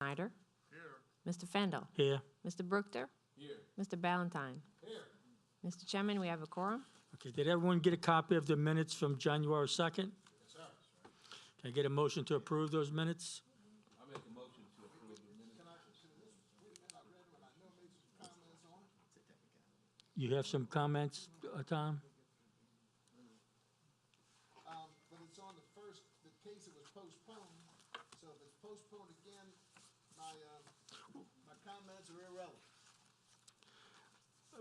Snyder. Here. Mr. Fendel. Here. Mr. Brookter. Here. Mr. Ballantyne. Here. Mr. Chairman, we have a quorum. Okay, did everyone get a copy of the minutes from January 2nd? Yes, sir. Can I get a motion to approve those minutes? I make a motion to approve the minutes. You have some comments, Tom? But it's on the first, the case that was postponed, so if it's postponed again, my comments are irrelevant.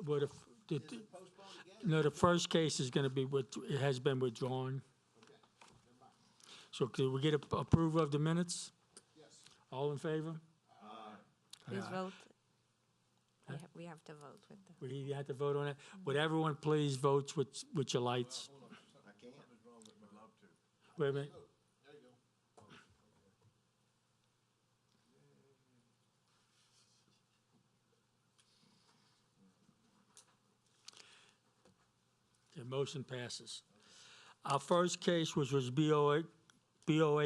What if, Is it postponed again? no, the first case is gonna be, it has been withdrawn. Okay, never mind. So could we get approval of the minutes? Yes. All in favor? Please Aye. vote. We have to vote with the. We have to vote on it. Would everyone please vote with your lights? I can't. What's wrong with my love to? Wait a minute. Oh, there you go. The motion passes. Our first case was BOA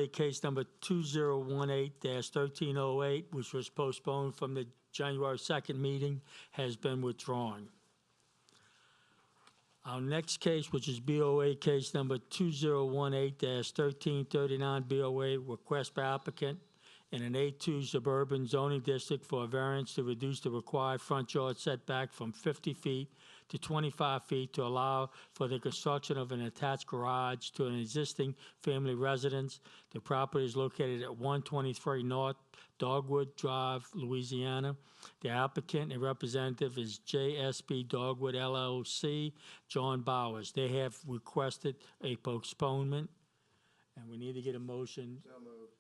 case number 2018-1308, which was postponed from the January 2nd meeting, has been withdrawn. Our next case, which is BOA case number 2018-1339, BOA request by applicant in an A2 suburban zoning district for a variance to reduce the required front yard setback from 50 feet to 25 feet to allow for the construction of an attached garage to an existing family residence. The property is located at 123 North Dogwood Drive, Louisiana. The applicant and representative is JSB Dogwood LLC, John Bowers. They have requested a postponement, and we need to get a motion. So moved.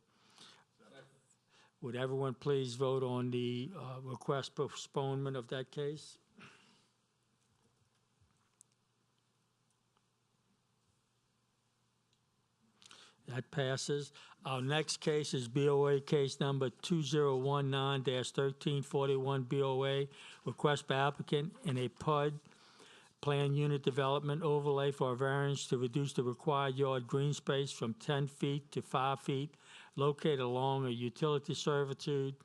Would everyone please vote on the request postponement of that case? That passes. Our next case is BOA case number 2019-1341 BOA, request by applicant in a PUD, Plan Unit Development Overlay for a variance to reduce the required yard green space from 10 feet to 5 feet, located along a utility servitude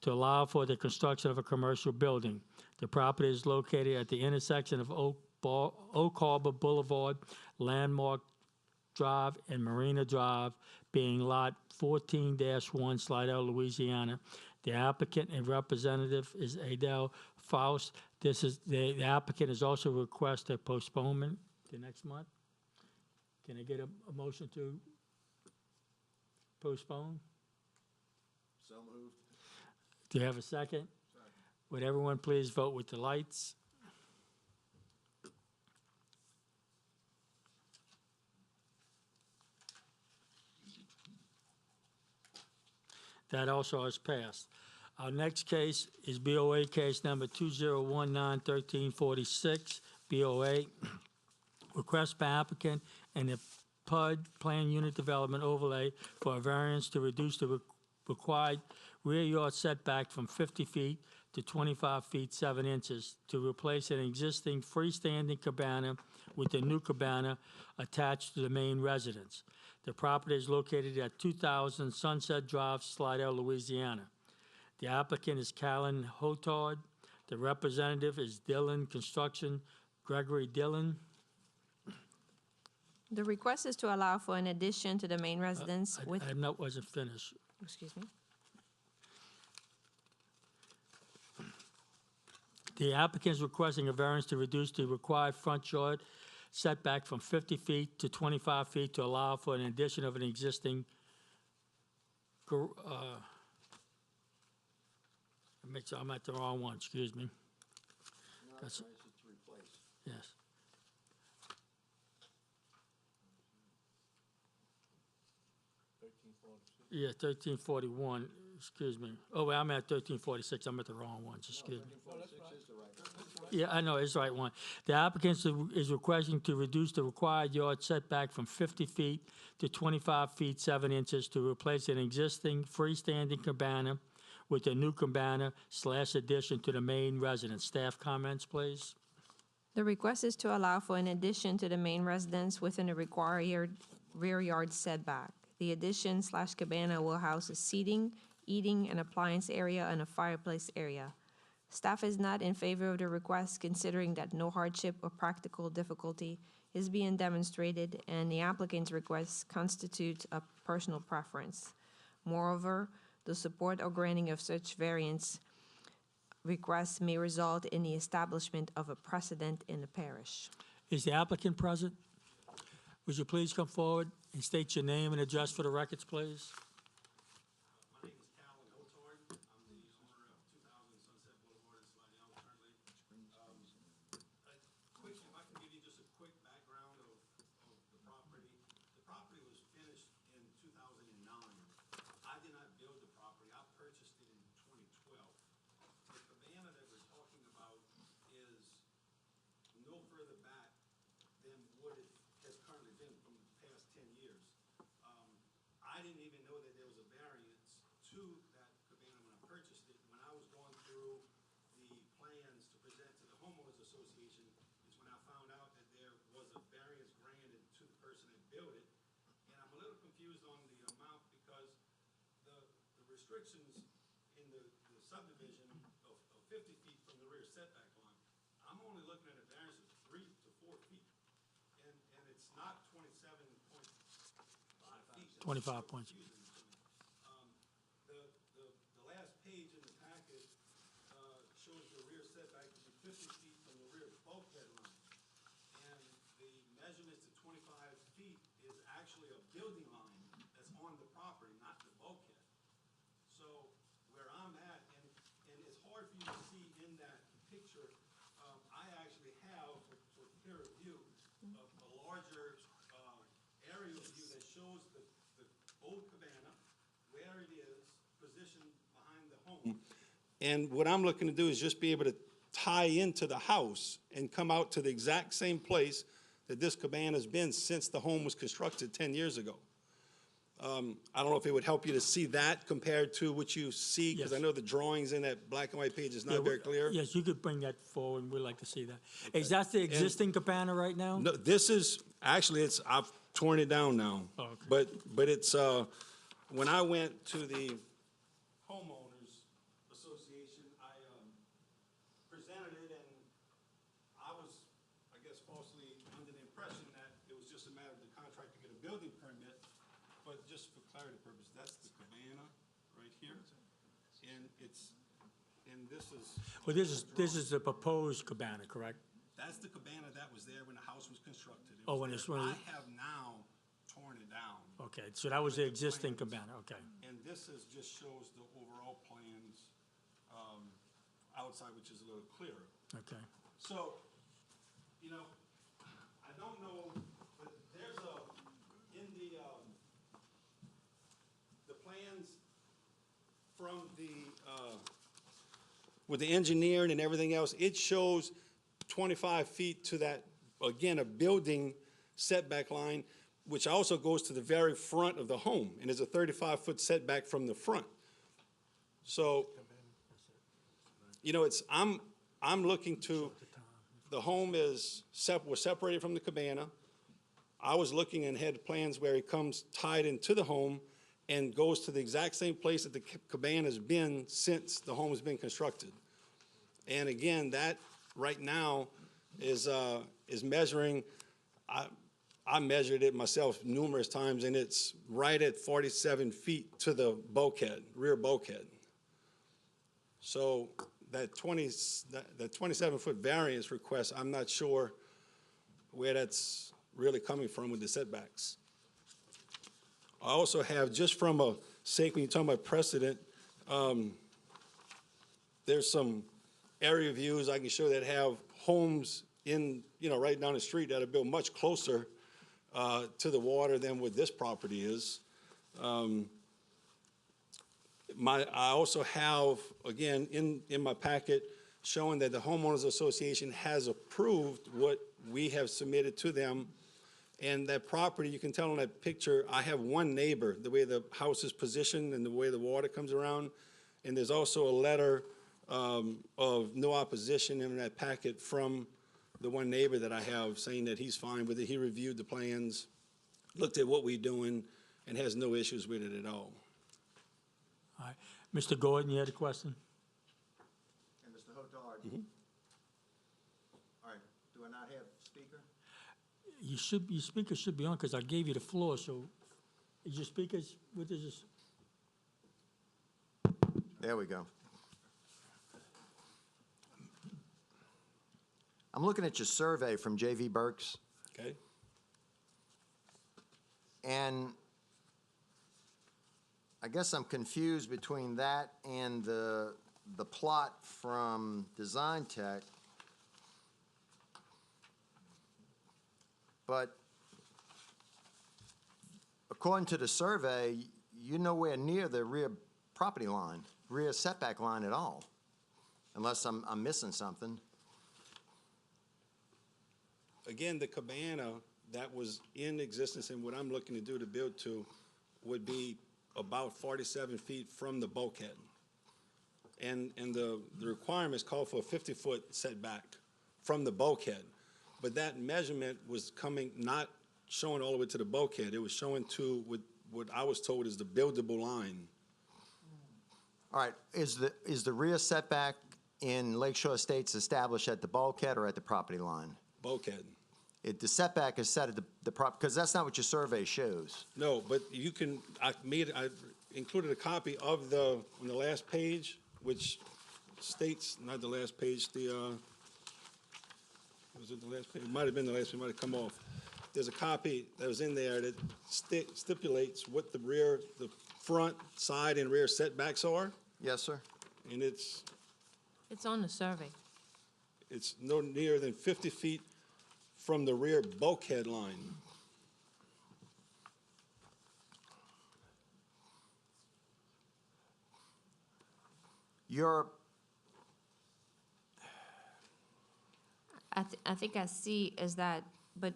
to allow for the construction of a commercial building. The property is located at the intersection of Oak Harbor Boulevard, Landmark Drive, and Marina Drive, being lot 14-1, Slidell, Louisiana. The applicant and representative is Adele Faust. The applicant has also requested a postponement to next month. Can I get a motion to postpone? So moved. Do you have a second? Second. Would everyone please vote with the lights? That also has passed. Our next case is BOA case number 2019-1346, BOA. Request by applicant and the PUD, Plan Unit Development Overlay, for a variance to reduce the required rear yard setback from 50 feet to 25 feet 7 inches to replace an existing freestanding cabana with a new cabana attached to the main residence. The property is located at 2000 Sunset Drive, Slidell, Louisiana. The applicant is Callan Hotard. The representative is Dillon Construction, Gregory Dillon. The request is to allow for an addition to the main residence with, Wasn't finished. excuse me. The applicant is requesting a variance to reduce the required front yard setback from 50 feet to 25 feet to allow for an addition of an existing I'm at the wrong one, excuse me. That's- To replace. Yes. Yeah, 1341, excuse me. Oh, wait, I'm at 1346, I'm at the wrong ones, excuse me. 1346 is the right one. Yeah, I know, it's the right one. The applicant is requesting to reduce the required yard setback from 50 feet to 25 feet 7 inches to replace an existing freestanding cabana with a new cabana / addition to the main residence. Staff comments, please. The request is to allow for an addition to the main residence within the required rear yard setback. The addition / cabana will house a seating eating and appliance area, and a fireplace area. Staff is not in favor of the request, considering that no hardship or practical difficulty is being demonstrated, and the applicant's request constitutes a personal preference. Moreover, the support or granting of such variance requests may result in the establishment of a precedent in the parish. Is the applicant present? Would you please come forward and state your name and address for the records, please? My name is Calvin Hotard. I'm the owner of 2000 Sunset Boulevard in Slidell currently. If I can give you just a quick background of the property. The property was finished in 2009. I did not build the property. I purchased it in 2012. The cabana that we're talking about is no further back than what it has currently been from the past 10 years. I didn't even know that there was a variance to that cabana when I purchased it. When I was going through the plans to present to the homeowners association is when I found out that there was a variance granted to the person that built it. And I'm a little confused on the amount because the restrictions in the subdivision of 50 feet from the rear setback line, I'm only looking at a variance of 3 to 4 feet. And it's not 27.5 feet. 25 points. The last page in the packet shows the rear setback to be 50 feet from the rear bulkhead line. And the measurements to 25 feet is actually a building line that's on the property, not the bulkhead. So where I'm at, and it's hard for you to see in that picture, I actually have, for clearer view, a larger aerial view that shows the old cabana, where it is positioned behind the home. And what I'm looking to do is just be able to tie into the house and come out to the exact same place that this cabana's been since the home was constructed 10 years ago. I don't know if it would help you to see that compared to what you see, because I Yes. know the drawings in that black and white page is Yeah, not very clear. Yes, you could bring that forward, and we'd like to see that. Is that the existing cabana right now? No, this is, actually, I've torn it down now. Oh, okay. But it's, when I went to the homeowners association, I, presented it, and I was, I guess, falsely under the impression that it was just a matter of the contract to get a building permit. But just for clarity purposes, that's the cabana right here. And it's, and this is. Well, this is the proposed cabana, correct? That's the cabana that was there when the house was constructed. It Oh, was when it's- there. when I it- have now torn it down. Okay, so that was the existing cabana, okay. And this is, just shows the overall plans, outside, which is a little clearer. Okay. So, you know, I don't know, but there's in the plans from with the engineering and everything else, it shows 25 feet to that, again, a building setback line, which also goes to the very front of the home, and is a 35-foot setback from the front. So, you know, I'm looking to, the home was separated from the cabana. I was looking and had plans where it comes tied into the home and goes to the exact same place that the cabana's been since the home has been constructed. And again, that right now is measuring, I measured it myself numerous times, and it's right at 47 feet to the bulkhead, rear bulkhead. So that 27-foot variance request, I'm not sure where that's really coming from with the setbacks. I also have, just from a sake, when you're talking about precedent, there's some area views I can show that have homes in, you know, right down the street that are built much closer to the water than what this property is. I also have, again, in my packet, showing that the homeowners association has approved what we have submitted to them. And that property, you can tell in that picture, I have one neighbor, the way the house is positioned and the way the water comes around. And there's also a letter of no opposition in that packet from the one neighbor that I have, saying that he's fine with it. He reviewed the plans, looked at what we're doing, and has no issues with it at all. All right. Mr. Gordon, you had a question? And Mr. Hotard? All right, do I not have speaker? Your speaker should be on, because I gave you the floor, so is your speakers, what is this? There we go. I'm looking at your survey from J.V. Burks, Okay? and I guess I'm confused between that and the plot from Design Tech. But according to the survey, you're nowhere near the rear property line, rear setback line at all, unless I'm missing something. Again, the cabana that was in existence and what I'm looking to do to build to would be about 47 feet from the bulkhead. And the requirements call for a 50-foot setback from the bulkhead. But that measurement was coming, not showing all the way to the bulkhead. It was showing to what I was told is the buildable line. All right, is the rear setback in Lakeshore Estates established at the bulkhead or at the property line? Bulkhead. The setback is set at the because that's not what your survey shows. No, but you can, I included a copy of on the last page, which states, not the last page, was it the last page? It might have been the last page, it might have come off. There's a copy that was in there that stipulates what the front, side, and rear setbacks are, Yes, sir? and it's on the survey. no nearer than 50 feet from the rear bulkhead line. I think I see is that, but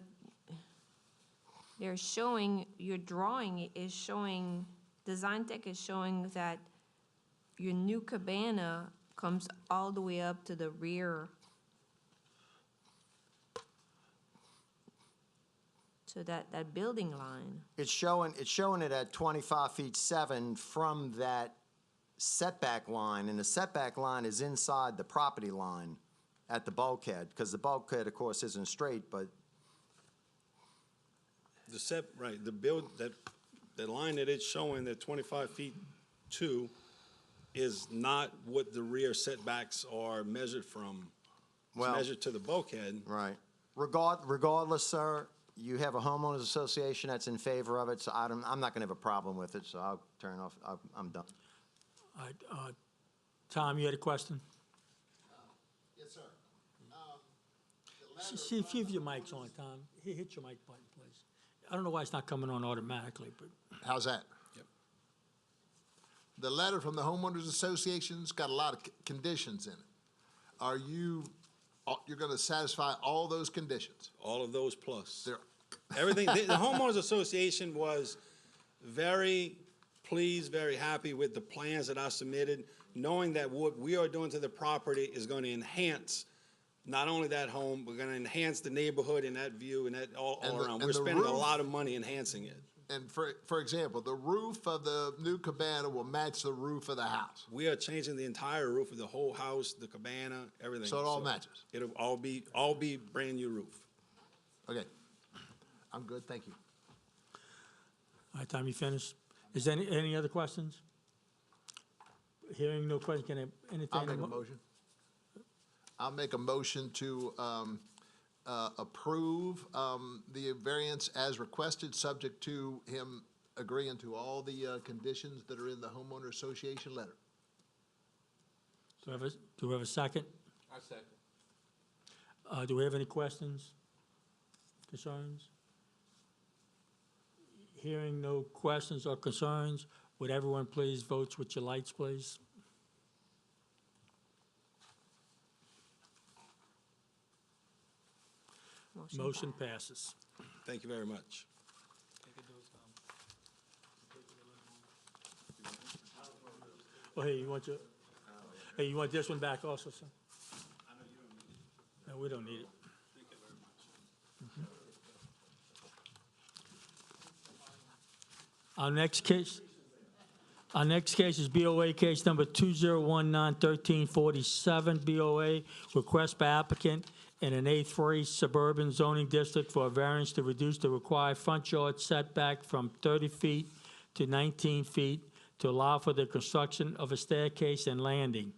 they're showing, your drawing is showing, Design Tech is showing that your new cabana comes all the way up to the rear. To that building line. It's showing it at 25 feet 7 from that setback line, and the setback line is inside the property line at the bulkhead, because the bulkhead, of course, isn't straight, but Right, that line that it's showing, that 25 feet 2, is not what the rear setbacks are measured from. It's Well- measured to the bulkhead. right. Regardless, sir, you have a homeowners association that's in favor of it, so I'm not gonna have a problem with it, so I'll turn off, I'm done. All right, Tom, you had a question? Yes, sir. See if your mic's on, Tom. Hit your mic button, please. I don't know why it's not coming on automatically, but How's that? Yep. The letter from the homeowners association's got a lot of conditions in it. Are you're gonna satisfy all those conditions? All of those plus. There, Everything, the homeowners association was very pleased, very happy with the plans that I submitted, knowing that what we are doing to the property is going to enhance not only that home, we're going to enhance the neighborhood and that view and that all And around. the We're spending a roof- lot of money enhancing it. and for example, the roof of the new cabana will match the roof of the house. We are changing the entire roof of the whole house, the cabana, everything. So it all matches? It'll all be brand new roof. Okay. I'm good, thank you. all right, Tom, you finished? Is there any other questions? Hearing no question, can I entertain? I'll make a motion. I'll make a motion to approve the variance as requested, subject to him agreeing to all the conditions that are in the homeowner association letter. Do we have a second? I second. Do we have any questions, concerns? Hearing no questions or concerns, would everyone please vote with your lights, please? Motion passes. Thank you very much. Oh, hey, you want this one back also, sir? No, we don't need it. Our next case, Our next case is BOA case number 2019-1347, BOA, request by applicant in an A3 suburban zoning district for a variance to reduce the required front yard setback from 30 feet to 19 feet to allow for the construction of a staircase and landing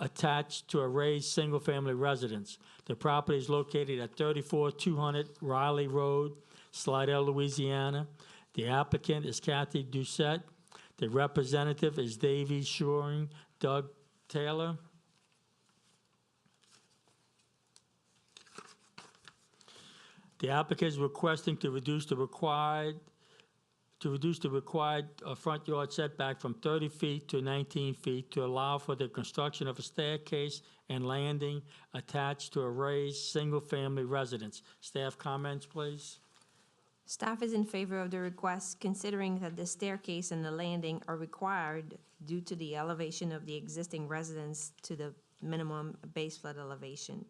attached to a raised single-family residence. The property is located at 34200 Riley Road, Slidell, Louisiana. The applicant is Kathy Doucette. The representative is Davey Shoring, Doug Taylor. The applicant is requesting to reduce the required front yard setback from 30 feet to 19 feet to allow for the construction of a staircase and landing attached to a raised single-family residence. Staff comments, please. Staff is in favor of the request, considering that the staircase and the landing are required due to the elevation of the existing residence to the minimum base flood elevation.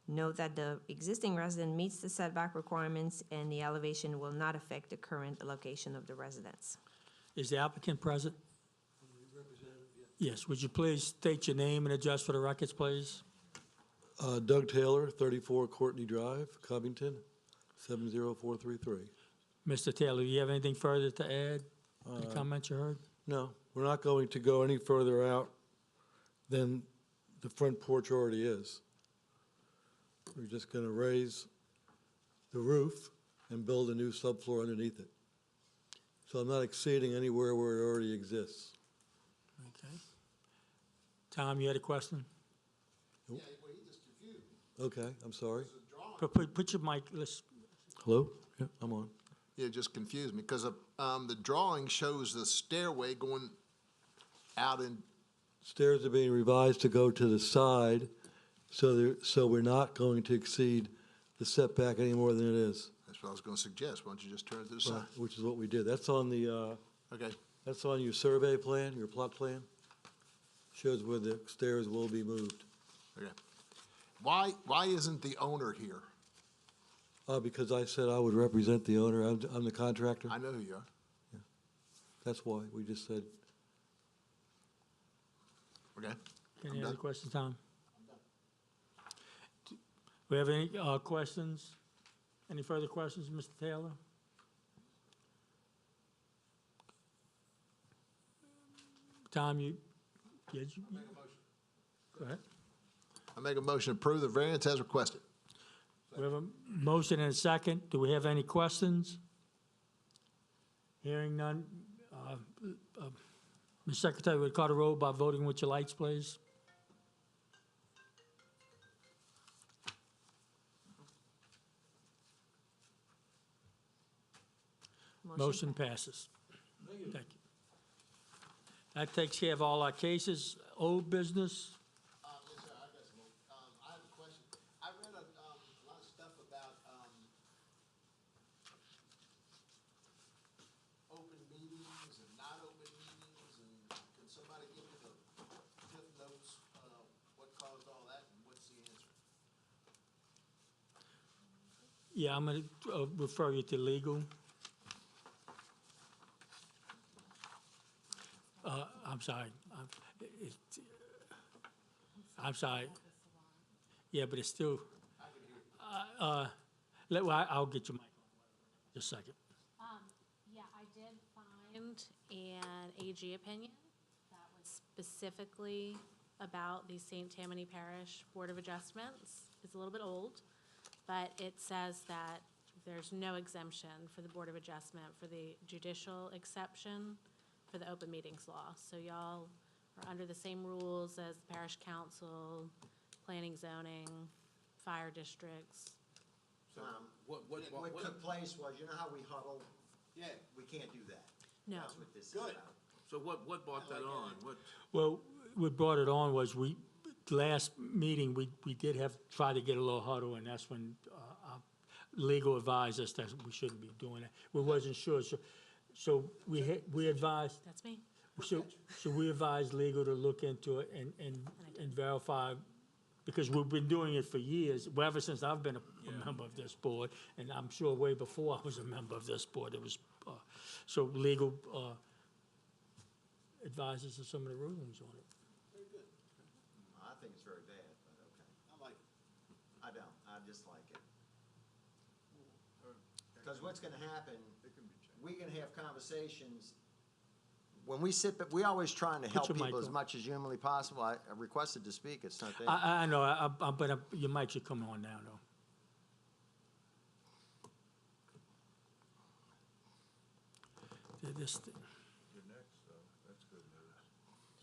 Note that the existing resident meets the setback requirements and the elevation will not affect the current location of the residence. Is the applicant present? Yes, would you please state your name and address for the records, please? Doug Taylor, 34 Courtney Drive, Covington, 70433. Mr. Taylor, do you have anything further to add? Any comments you heard? No, we're not going to go any further out than the front porch already is. We're just going to raise the roof and build a new subfloor underneath it. So I'm not exceeding anywhere where it already exists. Okay. Tom, you had a question? Yeah, well, he just confused me. Okay, I'm sorry. Put your mic, let's, Hello? Yeah, I'm on. Yeah, it just confused me, because the drawing shows the stairway going out in, Stairs are being revised to go to the side, so we're not going to exceed the setback any more than it is, that's what I was gonna suggest, why don't you just turn it to the side? which is what we did. That's on the, Okay, that's on your survey plan, your plot plan. Shows where the stairs will be moved. okay. Why isn't the owner here? Because I said I would represent the owner. I'm the contractor. I know who you are. That's why we just said, Okay, any I'm other done. questions, Tom? We have any questions? Any further questions, Mr. Taylor? Tom, you? Go ahead. I make a motion to approve the variance as requested. We have a motion and a second. Do we have any questions? Hearing none. Ms. Secretary, would you call the roll by voting with your lights, please? Motion passes. Thank you. That takes care of all our cases. Old business? Yes, sir, I got some, I have a question. I read a lot of stuff about, open meetings and not open meetings, and can somebody give me the Cliff Notes, what caused all that, and what's the answer? Yeah, I'm going to refer you to legal. I'm sorry. I'm sorry. Yeah, but it's still. I'll get your mic. Just a second. Yeah, I did find an AG opinion that was specifically about the St. Tammany Parish Board of Adjustments. It's a little bit old, but it says that there's no exemption for the Board of Adjustment for the judicial exception for the open meetings law. So y'all are under the same rules as the parish council, planning, zoning, fire districts. What took place was, you know how we huddle? Yeah. We can't do that. No. That's what this is Good. about. So what brought that on? What, Well, what brought it on was last meeting, we did try to get a little huddle, and that's when our legal advised us that we shouldn't be doing that. We wasn't sure, so we advised, That's me. so we advised legal to look into it and verify, because we've been doing it for years, well, ever since I've been a member of this board, and I'm sure way before I was a member of this board, it was, so legal advise us of some of the rulings on it. Very good. I think it's very bad, but okay. I like it. I don't, I dislike it. Because what's gonna happen, we're gonna have conversations, when we sit, but we always trying to help your mic people as on. much as humanly possible. I requested to speak, it's not there. I know, but your mic should come on now, though. This, You're next, so that's good news.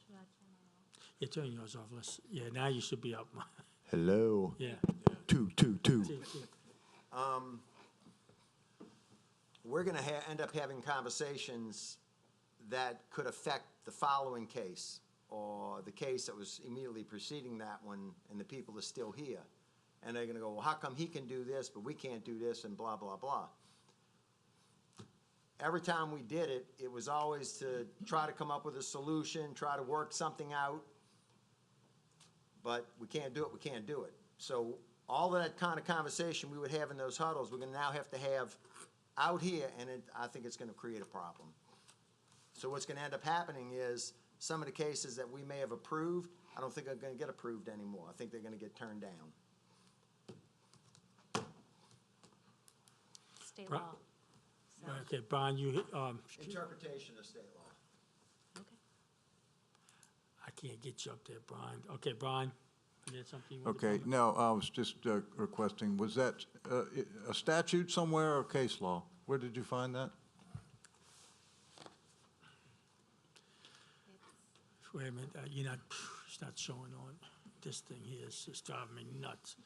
Should I turn it off? yeah, turn yours off, yeah, now you should be up, Hello. yeah. Two. See. We're gonna end up having conversations that could affect the following case, or the case that was immediately preceding that one, and the people are still here. And they're gonna go, well, how come he can do this, but we can't do this, and blah, blah, blah. Every time we did it, it was always to try to come up with a solution, try to work something out. But we can't do it. So all of that kind of conversation we would have in those huddles, we're gonna now have to have out here, and I think it's gonna create a problem. So what's gonna end up happening is, some of the cases that we may have approved, I don't think are gonna get approved anymore. I think they're gonna get turned down. State Right. law. So, Okay, Brian, you, Interpretation of state law. okay. I can't get you up there, Brian. Okay, Brian, you had something you wanted to Okay, comment? no, I was just requesting, was that a statute somewhere or case law? Where did you find that? Wait a minute, you're not, it's not showing on. This thing here is just driving me nuts.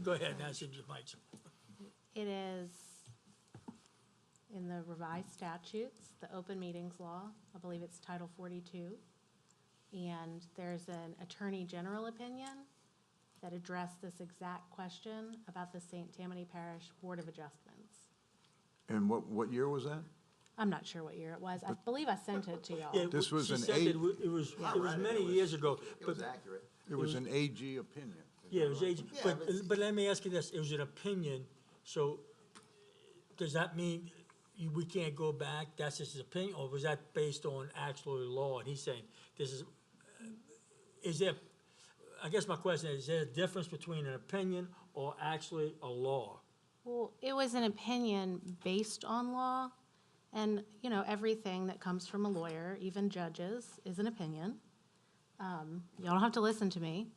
Go ahead, now, see if your mic's. It is in the revised statutes, the open meetings law, I believe it's Title 42. And there's an Attorney General opinion that addressed this exact question about the St. Tammany Parish Board of Adjustments. And what year was that? I'm not sure what year it was. I believe I sent it to y'all. Yeah, This was she an said eight- that it was many years ago, It was but, accurate. It was an AG opinion. yeah, it was age, Yeah, but, but it's- but let me ask you this, it was an opinion, so does that mean we can't go back, that's just his opinion, or was that based on actual law? And he's saying, is there, I guess my question is there a difference between an opinion or actually a law? Well, it was an opinion based on law, and, you know, everything that comes from a lawyer, even judges, is an opinion. You don't have to listen to me,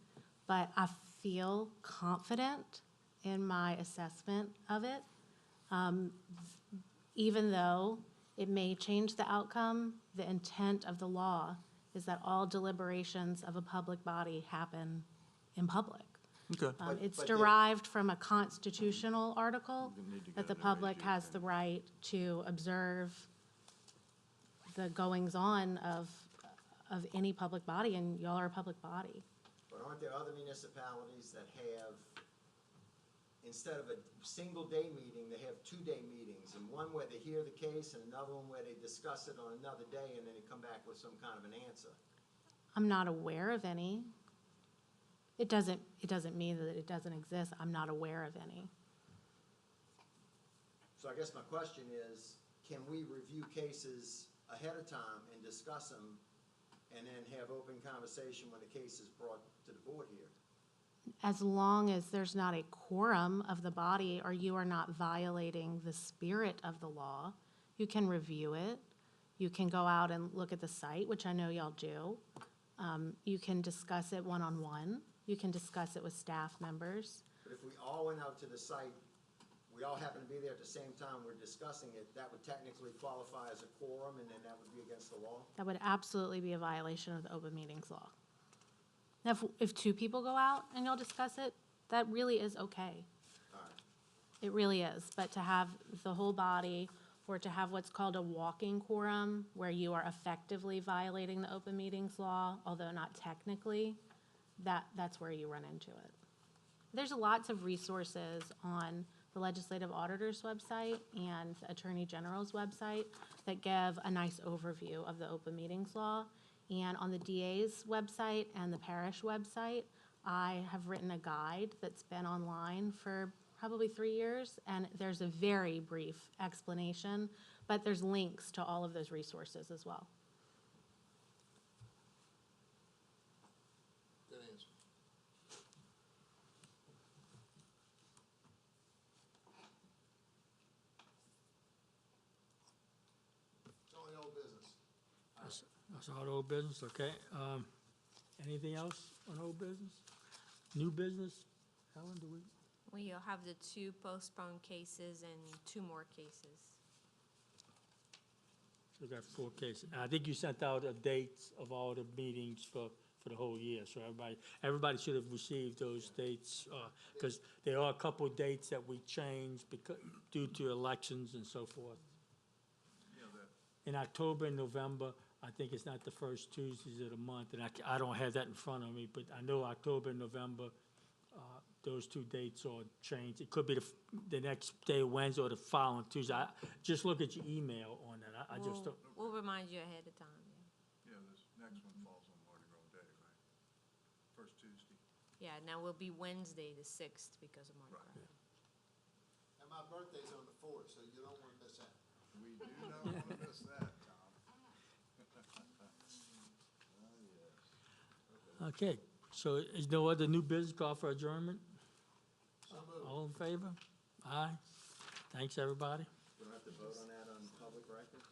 but I feel confident in my assessment of it. Even though it may change the outcome, the intent of the law is that all deliberations of a public body happen in public. Okay. It's but there- derived from a constitutional article You need to that get the an public AG has the right to observe the goings-on of any public body, and y'all are a public body. But aren't there other municipalities that have, instead of a single-day meeting, they have two-day meetings? And one where they hear the case, and another one where they discuss it on another day, and then they come back with some kind of an answer. I'm not aware of any. It doesn't mean that it doesn't exist. I'm not aware of any. So I guess my question is, can we review cases ahead of time and discuss them, and then have open conversation when the case is brought to the board here? As long as there's not a quorum of the body, or you are not violating the spirit of the law, you can review it. You can go out and look at the site, which I know y'all do. You can discuss it one-on-one. You can discuss it with staff members. But if we all went out to the site, we all happen to be there at the same time, we're discussing it, that would technically qualify as a quorum, and then that would be against the law? That would absolutely be a violation of the open meetings law. Now, if two people go out and y'all discuss it, that really is okay. All right. It really is. But to have the whole body, or to have what's called a walking quorum, where you are effectively violating the open meetings law, although not technically, that's where you run into it. There's lots of resources on the Legislative Auditor's website and the Attorney General's website that give a nice overview of the open meetings law. And on the DA's website and the Parish website, I have written a guide that's been online for probably 3 years, and there's a very brief explanation, but there's links to all of those resources as well. That's all old business, okay. Anything else on old business? New business? Helen, do we? We'll have the 2 postponed cases and 2 more cases. We got 4 cases. And I think you sent out a dates of all the meetings for the whole year, so everybody should have received those dates, because there are a couple of dates that we changed because, due to elections and so forth. In October and November, I think it's not the first Tuesdays of the month, and I don't have that in front of me, but I know October and November, those 2 dates are changed. It could be the next day, Wednesday, or the following Tuesday. Just look at your email on that. I just don't. We'll remind you ahead of time, yeah. Yeah, this next one falls on Mardi Gras Day, right? First Tuesday. Yeah, now will be Wednesday, the 6th, because of Mardi Gras. And my birthday's on the 4th, so you don't want to miss that. We do not want to miss that, Tom. Okay, so is no other new business call for adjournment? All in favor? Aye. Thanks, everybody. We don't have to vote on that on public record?